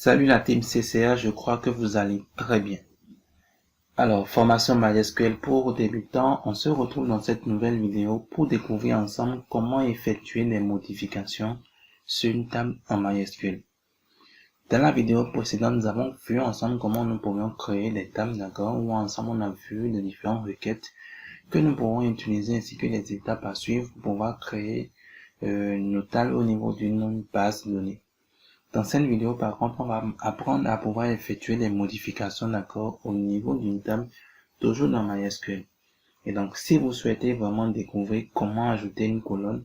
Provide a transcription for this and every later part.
Salut la team CCA, je crois que vous allez très bien. Alors, formation MySQL pour débutants, on se retrouve dans cette nouvelle vidéo pour découvrir ensemble comment effectuer les modifications sur une table en MySQL. Dans la vidéo précédente, nous avons vu ensemble comment nous pourrions créer des tables, d'accord, où ensemble on a vu les différentes requêtes que nous pourrons utiliser ainsi que les étapes à suivre pour pouvoir créer nos tables au niveau d'une base de données. Dans cette vidéo, par contre, on va apprendre à pouvoir effectuer des modifications d'accord au niveau d'une table, toujours dans MySQL. Et donc, si vous souhaitez vraiment découvrir comment ajouter une colonne,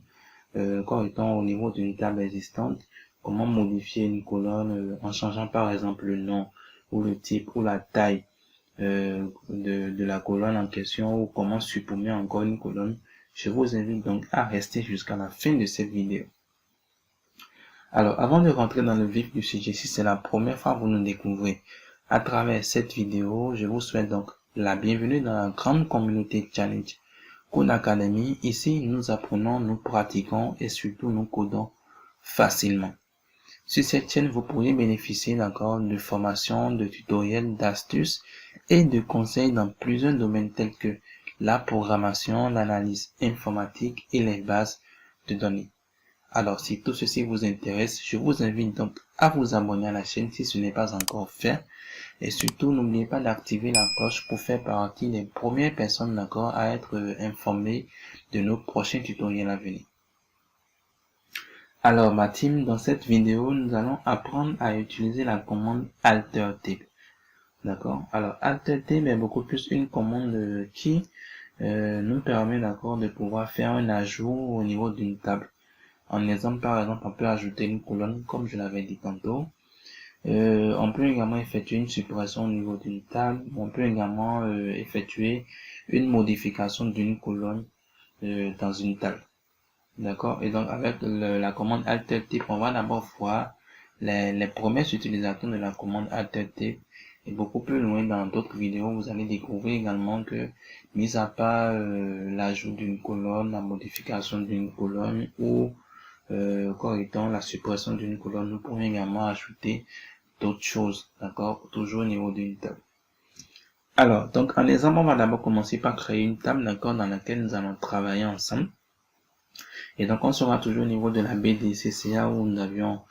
étant au niveau d'une table existante, comment modifier une colonne en changeant par exemple le nom ou le type ou la taille de la colonne en question ou comment supprimer encore une colonne, je vous invite donc à rester jusqu'à la fin de cette vidéo. Alors, avant de rentrer dans le vif du sujet, si c'est la première fois que vous nous découvrez à travers cette vidéo, je vous souhaite donc la bienvenue dans la grande communauté Challenge Code Academy. Ici, nous apprenons, nous pratiquons et surtout nous codons facilement. Sur cette chaîne, vous pourrez bénéficier d'accord de formations, de tutoriels, d'astuces et de conseils dans plusieurs domaines tels que la programmation, l'analyse informatique et les bases de données. Alors, si tout ceci vous intéresse, je vous invite donc à vous abonner à la chaîne si ce n'est pas encore fait. Et surtout, n'oubliez pas d'activer la cloche pour faire partie des premières personnes d'accord à être informées de nos prochains tutoriels à venir. Alors, ma team, dans cette vidéo, nous allons apprendre à utiliser la commande AlterTable. D'accord? Alors, AlterTable est beaucoup plus une commande qui nous permet d'accord de pouvoir faire un ajout au niveau d'une table. En exemple, par exemple, on peut ajouter une colonne, comme je l'avais dit tantôt. On peut également effectuer une suppression au niveau d'une table. On peut également effectuer une modification d'une colonne dans une table. D'accord? Et donc, avec la commande AlterTable, on va d'abord voir les premiers utilisateurs de la commande AlterTable. Et beaucoup plus loin dans d'autres vidéos, vous allez découvrir également que, mis à part l'ajout d'une colonne, la modification d'une colonne ou étant la suppression d'une colonne, nous pouvons également ajouter d'autres choses, d'accord, toujours au niveau d'une table. Alors, donc en exemple, on va d'abord commencer par créer une table, d'accord, dans laquelle nous allons travailler ensemble. Et donc, on sera toujours au niveau de la BDCCA où nous avions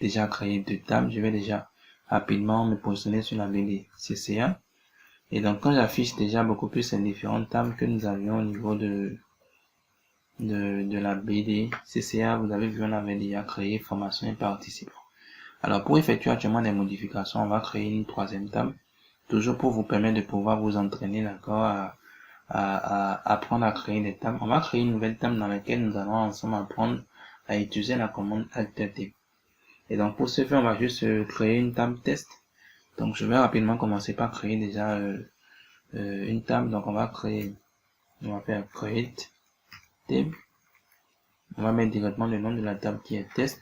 déjà créé deux tables. Je vais déjà rapidement me positionner sur la BDCCA. Et donc, quand j'affiche déjà beaucoup plus les différentes tables que nous avions au niveau de la BD CCA, vous avez vu, on avait déjà créé formation et participants. Alors, pour effectuer actuellement des modifications, on va créer une troisième table, toujours pour vous permettre de pouvoir vous entraîner, d'accord, à apprendre à créer des tables. On va créer une nouvelle table dans laquelle nous allons ensemble apprendre à utiliser la commande AlterTable. Et donc, pour ce faire, on va juste créer une table test. Donc, je vais rapidement commencer par créer déjà une table. Donc, on va faire create table. On va mettre directement le nom de la table qui est test.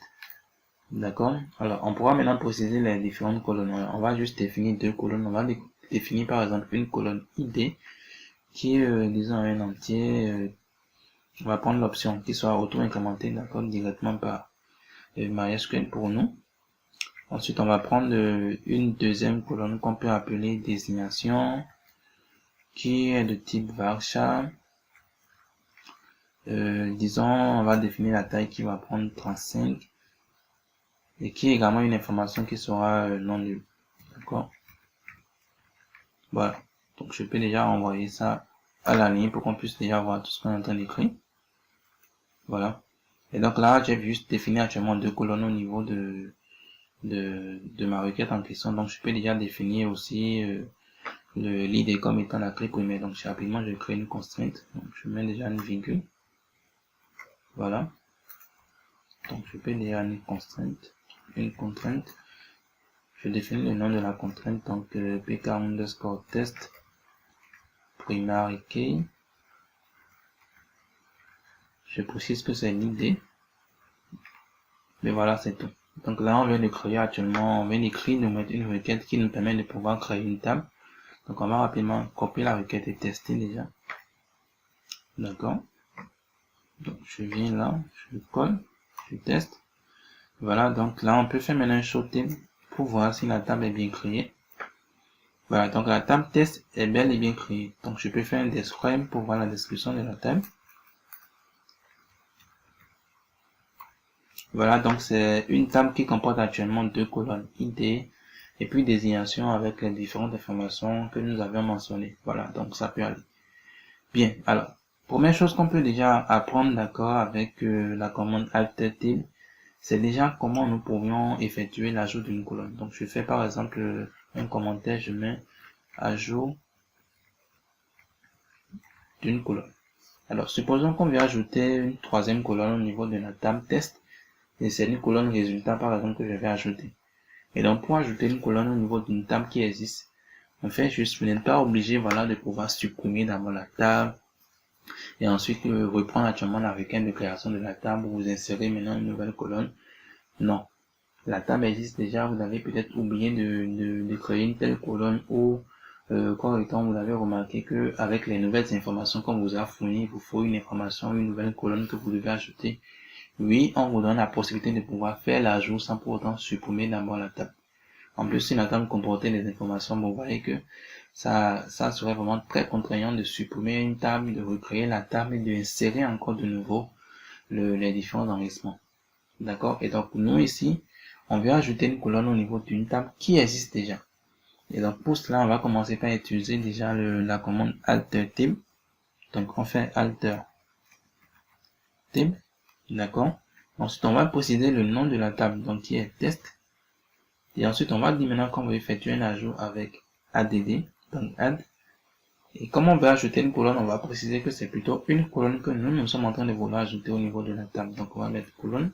D'accord? Alors, on pourra maintenant préciser les différentes colonnes. On va juste définir deux colonnes. On va définir par exemple une colonne ID qui est, disons, un entier. On va prendre l'option qui soit auto-incrémentée, d'accord, directement par MySQL pour nous. Ensuite, on va prendre une deuxième colonne qu'on peut appeler désignation qui est de type varchar. Disons, on va définir la taille qui va prendre 35 et qui est également une information qui sera non nulle. D'accord? Voilà. Donc, je peux déjà envoyer ça à la ligne pour qu'on puisse déjà voir tout ce qu'on est en train d'écrire. Voilà. Et donc là, j'ai juste défini actuellement deux colonnes au niveau de ma requête en question. Donc, je peux déjà définir aussi l'id comme étant la clé primaire. Donc, rapidement, je crée une constrainte. Donc, je mets déjà une virgule. Voilà. Donc, je peux déjà une contrainte. Je définis le nom de la contrainte. Donc, pk underscore test primary key. Je précise que c'est l'id. Mais voilà, c'est tout. Donc là, on vient de créer actuellement, on vient d'écrire, nous mettre une requête qui nous permet de pouvoir créer une table. Donc on va rapidement copier la requête et tester déjà. D'accord. Donc je viens là, je colle, je teste. Voilà, donc là on peut faire maintenant un show table. pour voir si la table est bien créée. Voilà, donc la table test est bel et bien créée. Donc je peux faire un describe pour voir la description de la table. Voilà, donc c'est une table qui comporte actuellement 2 colonnes, ID et puis désignation avec les différentes informations que nous avions mentionnées. Voilà, donc ça peut aller. Bien, alors, première chose qu'on peut déjà apprendre, d'accord, avec la commande AltTable, c'est déjà comment nous pourrions effectuer l'ajout d'une colonne. Donc je fais par exemple un commentaire, je mets ajout d'une colonne. Alors supposons qu'on veut ajouter une troisième colonne au niveau de la table test, et c'est une colonne résultat par exemple que je vais ajouter. Et donc pour ajouter une colonne au niveau d'une table qui existe, on fait juste, vous n'êtes pas obligé, voilà, de pouvoir supprimer d'abord la table et ensuite reprendre actuellement la requête de création de la table où vous insérez maintenant une nouvelle colonne. Non, la table existe déjà, vous avez peut-être oublié de créer une telle colonne ou correctement vous avez remarqué que avec les nouvelles informations qu'on vous a fournies, il vous faut une information, une nouvelle colonne que vous devez ajouter. Oui, on vous donne la possibilité de pouvoir faire l'ajout sans pour autant supprimer d'abord la table. En plus, si la table comportait des informations, vous voyez que ça serait vraiment très contraignant de supprimer une table, de recréer la table et d'insérer encore de nouveau les différents enregistrements. D'accord? Et donc, nous ici, on veut ajouter une colonne au niveau d'une table qui existe déjà. Et donc, pour cela, on va commencer par utiliser déjà la commande AlterTable. Donc, on fait AlterTable. D'accord? Ensuite, on va préciser le nom de la table, donc qui est test. Et ensuite, on va dire maintenant qu'on veut effectuer un ajout avec add, donc add. Et comme on veut ajouter une colonne, on va préciser que c'est plutôt une colonne que nous sommes en train de vouloir ajouter au niveau de la table. Donc, on va mettre colonne.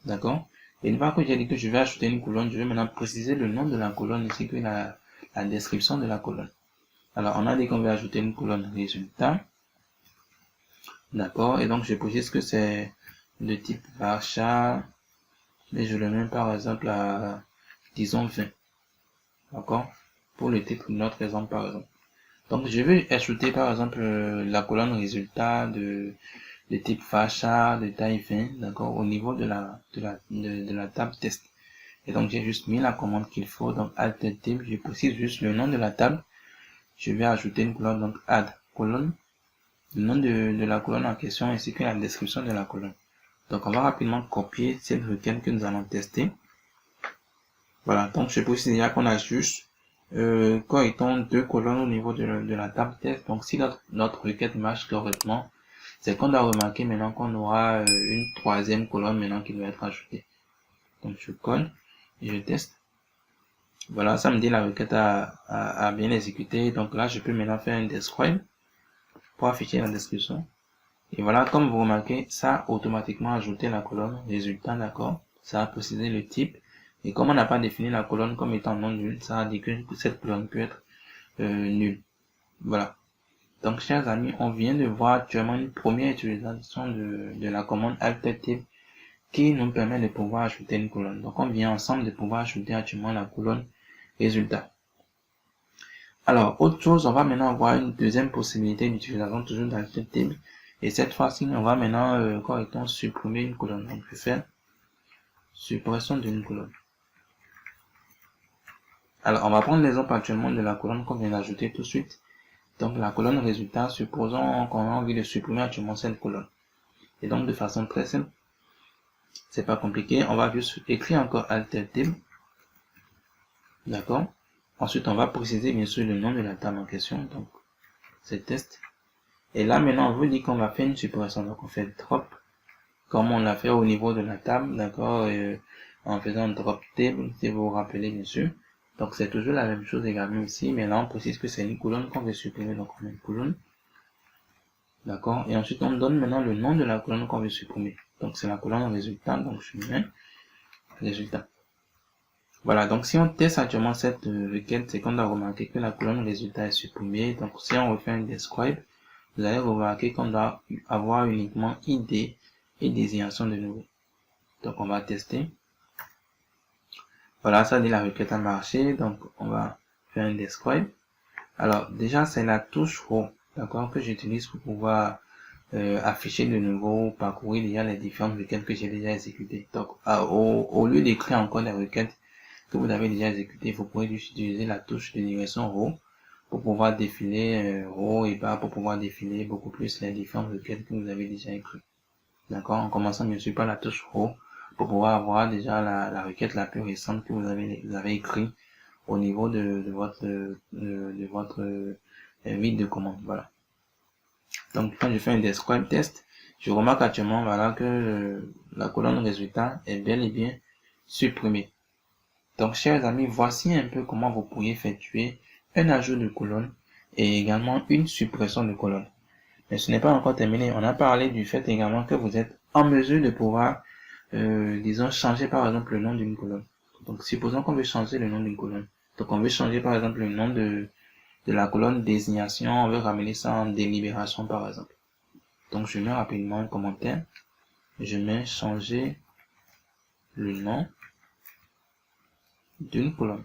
D'accord? Et une fois que j'ai dit que je vais ajouter une colonne, je vais maintenant préciser le nom de la colonne ainsi que la description de la colonne. Alors, on a dit qu'on veut ajouter une colonne résultat. D'accord? Et donc, je précise que c'est de type varchar. Et je le mets par exemple à, disons, 20. D'accord? Pour le titre de notre exemple, par exemple. Donc, je vais ajouter, par exemple, la colonne résultat de type varchar de taille 20, d'accord, au niveau de la table test. Et donc, j'ai juste mis la commande qu'il faut, donc AltTable, je précise juste le nom de la table. Je vais ajouter une colonne, donc add colonne, le nom de la colonne en question ainsi que la description de la colonne. Donc, on va rapidement copier cette requête que nous allons tester. Voilà, donc je précise déjà qu'on a juste correctement 2 colonnes au niveau de la table test. Donc, si notre requête marche correctement, c'est qu'on doit remarquer maintenant qu'on aura une troisième colonne maintenant qui doit être ajoutée. Donc, je colle et je teste. Voilà, ça me dit la requête a bien exécuté. Donc là, je peux maintenant faire un describe pour afficher la description. Et voilà, comme vous remarquez, ça a automatiquement ajouté la colonne résultat, d'accord. Ça a précisé le type. Et comme on n'a pas défini la colonne comme étant non nulle, ça a dit que cette colonne peut être nulle. Voilà. Donc, chers amis, on vient de voir actuellement une première utilisation de la commande AltTable qui nous permet de pouvoir ajouter une colonne. Donc, on vient ensemble de pouvoir ajouter actuellement la colonne résultat. Alors, autre chose, on va maintenant avoir une deuxième possibilité d'utilisation toujours d'AltTable. Et cette fois-ci, on va maintenant correctement supprimer une colonne. Donc, je vais faire suppression d'une colonne. Alors, on va prendre l'exemple actuellement de la colonne qu'on vient d'ajouter tout de suite. Donc, la colonne résultat, supposons qu'on a envie de supprimer actuellement cette colonne. Et donc, de façon très simple, c'est pas compliqué, on va juste écrire encore AltTable. D'accord? Ensuite, on va préciser bien sûr le nom de la table en question. Donc, c'est test. Et là, maintenant, on veut dire qu'on va faire une suppression. Donc, on fait drop, comme on l'a fait au niveau de la table, d'accord, en faisant drop table, si vous vous rappelez, bien sûr. Donc, c'est toujours la même chose également ici, mais là, on précise que c'est une colonne qu'on veut supprimer, donc on met une colonne. D'accord? Et ensuite, on donne maintenant le nom de la colonne qu'on veut supprimer. Donc, c'est la colonne résultat, donc je mets résultat. Voilà, donc si on teste actuellement cette requête, c'est qu'on doit remarquer que la colonne résultat est supprimée. Donc, si on refait un describe, vous allez remarquer qu'on doit avoir uniquement ID et désignation de nouveau. Donc, on va tester. Voilà, ça dit la requête a marché. Donc, on va faire un describe. Alors, déjà, c'est la touche Home, d'accord, que j'utilise pour pouvoir afficher de nouveau, parcourir déjà les différentes requêtes que j'ai déjà exécutées. Donc, au lieu d'écrire encore les requêtes que vous avez déjà exécutées, vous pouvez juste utiliser la touche de direction row pour pouvoir défiler haut et bas, pour pouvoir défiler beaucoup plus les différentes requêtes que vous avez déjà écrites. D'accord? En commençant bien sûr par la touche row pour pouvoir avoir déjà la requête la plus récente que vous avez écrite au niveau de votre vide de commande. Voilà. Donc quand je fais un describe test, je remarque actuellement voilà que la colonne résultat est bel et bien supprimée. Donc chers amis, voici un peu comment vous pourriez effectuer un ajout de colonne et également une suppression de colonne. Mais ce n'est pas encore terminé. On a parlé du fait également que vous êtes en mesure de pouvoir, disons, changer par exemple le nom d'une colonne. Donc supposons qu'on veut changer le nom d'une colonne. Donc on veut changer par exemple le nom de la colonne désignation, on veut ramener ça en délibération par exemple. Donc je mets rapidement un commentaire. Je mets changer le nom d'une colonne.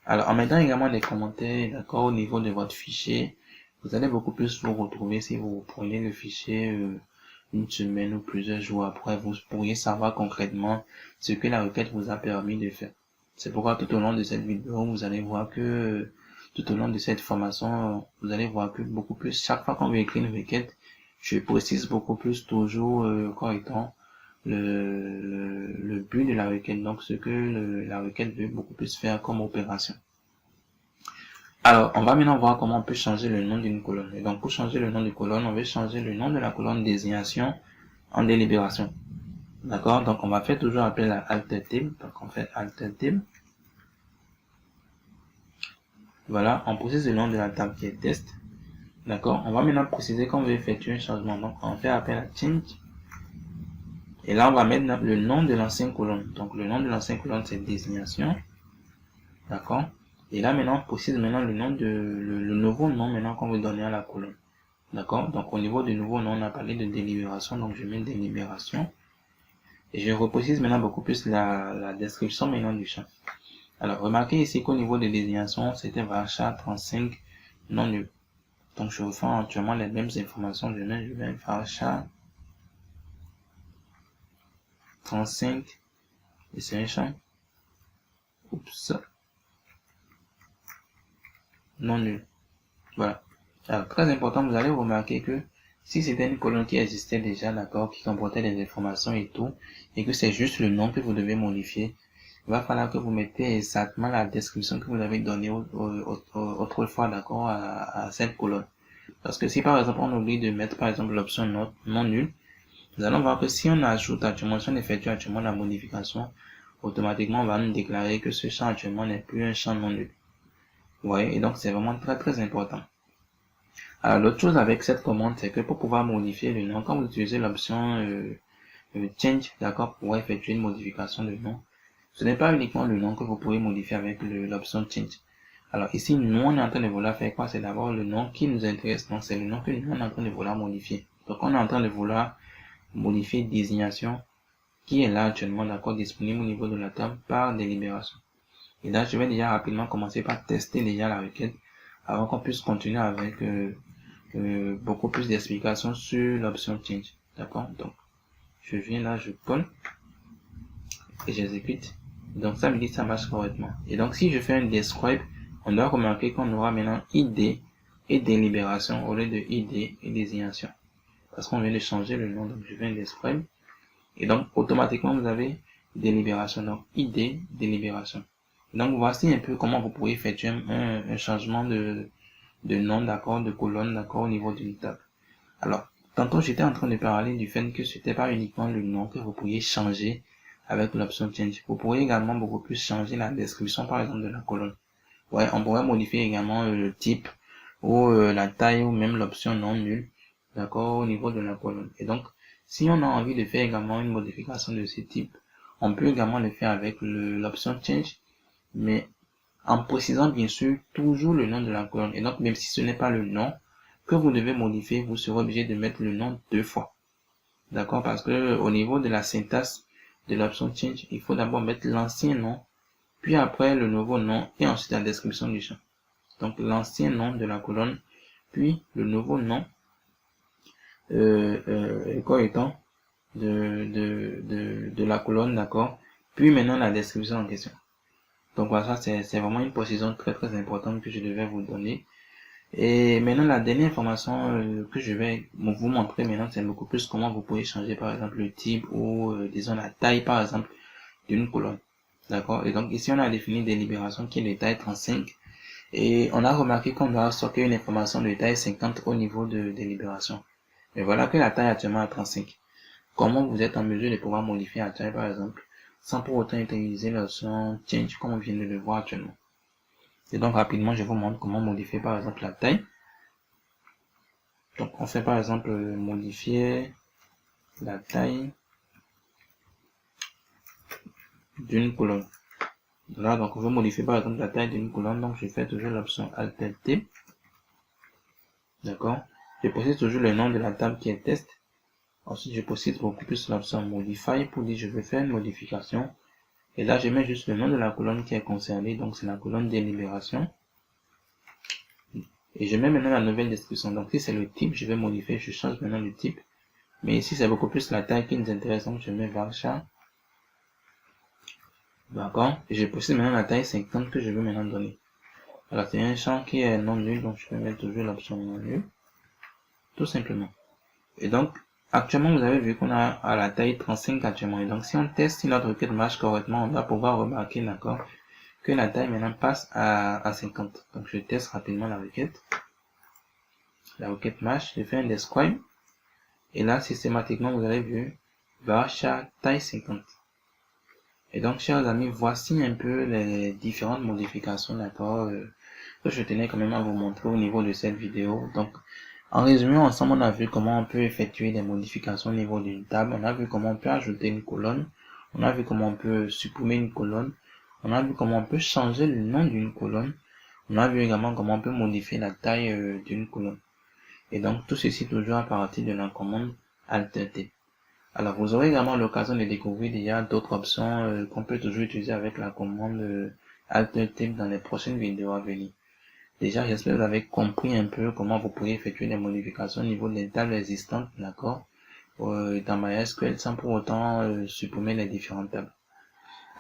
Alors en mettant également des commentaires, d'accord, au niveau de votre fichier, vous allez beaucoup plus vous retrouver si vous prenez le fichier une semaine ou plusieurs jours après, vous pourriez savoir concrètement ce que la requête vous a permis de faire. C'est pourquoi tout au long de cette vidéo, vous allez voir que tout au long de cette formation, vous allez voir que beaucoup plus, chaque fois qu'on veut écrire une requête, je précise beaucoup plus toujours correctement le but de la requête, donc ce que la requête veut beaucoup plus faire comme opération. Alors, on va maintenant voir comment on peut changer le nom d'une colonne. Et donc, pour changer le nom de colonne, on va changer le nom de la colonne désignation en délibération. D'accord? Donc, on va faire toujours appel à AlterTable. Donc, on fait AlterTable. Voilà, on précise le nom de la table qui est test. D'accord? On va maintenant préciser qu'on veut effectuer un changement. Donc, on fait appel à change. Et là, on va mettre le nom de l'ancienne colonne. Donc, le nom de l'ancienne colonne, c'est désignation. D'accord? Et là, maintenant, on précise maintenant le nom le nouveau nom maintenant qu'on veut donner à la colonne. D'accord? Donc, au niveau du nouveau nom, on a parlé de délibération. Donc, je mets délibération. Et je reprécise maintenant beaucoup plus la description maintenant du champ. Alors, remarquez ici qu'au niveau de désignation, c'était varchar 35 non nul. Donc, je reprends actuellement les mêmes informations. Je vais varchar 35 et c'est un champ. Oups. Non nul. Voilà. Alors, très important, vous allez remarquer que si c'était une colonne qui existait déjà, d'accord, qui comportait des informations et tout, et que c'est juste le nom que vous devez modifier, il va falloir que vous mettez exactement la description que vous avez donnée autrefois, d'accord, à cette colonne. Parce que si par exemple on oublie de mettre par exemple l'option non nul, nous allons voir que si on ajoute actuellement, si on effectue actuellement la modification, automatiquement on va nous déclarer que ce champ actuellement n'est plus un champ non nul. Vous voyez, et donc c'est vraiment très très important. Alors l'autre chose avec cette commande, c'est que pour pouvoir modifier le nom, quand vous utilisez l'option change, d'accord, pour pouvoir effectuer une modification de nom, ce n'est pas uniquement le nom que vous pouvez modifier avec l'option change. Alors ici, nous on est en train de vouloir faire quoi? C'est d'abord le nom qui nous intéresse, donc c'est le nom que nous on est en train de vouloir modifier. Donc on est en train de vouloir modifier désignation qui est là actuellement, d'accord, disponible au niveau de la table par délibération. Et là, je vais déjà rapidement commencer par tester déjà la requête avant qu'on puisse continuer avec beaucoup plus d'explications sur l'option change. D'accord? Donc, je viens là, je colle et j'exécute. Donc, ça me dit que ça marche correctement. Et donc, si je fais un describe, on doit remarquer qu'on aura maintenant ID et délibération au lieu de ID et désignation. Parce qu'on vient de changer le nom. Donc, je fais un describe. Et donc, automatiquement, vous avez délibération. Donc, ID, délibération. Donc, voici un peu comment vous pouvez effectuer un changement de nom, d'accord, de colonne, d'accord, au niveau d'une table. Alors, tantôt j'étais en train de parler du fait que c'était pas uniquement le nom que vous pourriez changer avec l'option change. Vous pourriez également beaucoup plus changer la description, par exemple, de la colonne. Ouais, on pourrait modifier également le type ou la taille ou même l'option non nulle, d'accord, au niveau de la colonne. Et donc, si on a envie de faire également une modification de ce type, on peut également le faire avec l'option change, mais en précisant bien sûr toujours le nom de la colonne. Et donc, même si ce n'est pas le nom que vous devez modifier, vous serez obligé de mettre le nom 2 fois. D'accord? Parce que au niveau de la syntaxe de l'option change, il faut d'abord mettre l'ancien nom, puis après le nouveau nom et ensuite la description du champ. Donc, l'ancien nom de la colonne, puis le nouveau nom écho étant de la colonne, d'accord, puis maintenant la description en question. Donc voilà, ça c'est vraiment une précision très importante que je devais vous donner. Et maintenant la dernière information que je vais vous montrer maintenant, c'est beaucoup plus comment vous pouvez changer par exemple le type ou disons la taille par exemple d'une colonne. D'accord. Et donc ici on a défini des libérations qui est de taille 35 et on a remarqué qu'on doit stocker une information de taille 50 au niveau des libérations. Mais voilà que la taille est actuellement à 35. Comment vous êtes en mesure de pouvoir modifier la taille par exemple sans pour autant utiliser l'option change comme on vient de le voir actuellement. Et donc rapidement je vous montre comment modifier par exemple la taille. Donc on fait par exemple modifier la taille d'une colonne. Là donc on veut modifier par exemple la taille d'une colonne, donc je fais toujours l'option Alt T. D'accord. Je précise toujours le nom de la table qui est test. Ensuite je précise beaucoup plus l'option Modify pour dire je veux faire une modification. Et là je mets juste le nom de la colonne qui est concernée, donc c'est la colonne délibération. Et je mets maintenant la nouvelle description. Donc si c'est le type, je vais modifier, je change maintenant le type. Mais ici c'est beaucoup plus la taille qui nous intéresse, donc je mets varchar. D'accord. Et je précise maintenant la taille 50 que je veux maintenant donner. Alors c'est un champ qui est non nul, donc je vais mettre toujours l'option non nul. Tout simplement. Et donc, actuellement, vous avez vu qu'on a à la taille 35 actuellement. Et donc, si on teste si notre requête marche correctement, on va pouvoir remarquer, d'accord, que la taille maintenant passe à 50. Donc, je teste rapidement la requête. La requête marche. Je fais un describe. Et là, systématiquement, vous avez vu, varchar taille 50. Et donc, chers amis, voici un peu les différentes modifications, d'accord, que je tenais quand même à vous montrer au niveau de cette vidéo. Donc, en résumé, ensemble, on a vu comment on peut effectuer des modifications au niveau d'une table. On a vu comment on peut ajouter une colonne. On a vu comment on peut supprimer une colonne. On a vu comment on peut changer le nom d'une colonne. On a vu également comment on peut modifier la taille d'une colonne. Et donc, tout ceci toujours à partir de la commande Alt T. Alors, vous aurez également l'occasion de découvrir déjà d'autres options qu'on peut toujours utiliser avec la commande Alt T dans les prochaines vidéos à venir. Déjà, j'espère que vous avez compris un peu comment vous pouvez effectuer des modifications au niveau des tables existantes, d'accord, dans MySQL sans pour autant supprimer les différentes tables.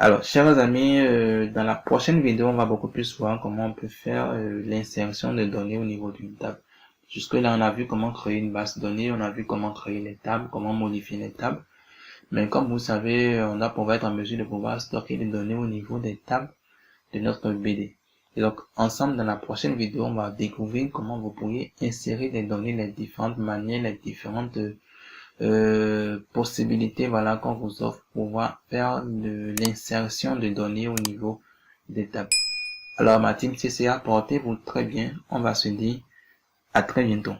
Alors, chers amis, dans la prochaine vidéo, on va beaucoup plus voir comment on peut faire l'insertion de données au niveau d'une table. Jusque-là, on a vu comment créer une base de données, on a vu comment créer les tables, comment modifier les tables. Mais comme vous savez, on va pouvoir être en mesure de pouvoir stocker les données au niveau des tables de notre BD. Et donc, ensemble, dans la prochaine vidéo, on va découvrir comment vous pourriez insérer des données, les différentes manières, les différentes possibilités, voilà, qu'on vous offre pour pouvoir faire de l'insertion de données au niveau des tables. Alors, ma team CCA, portez-vous très bien. On va se dire à très bientôt.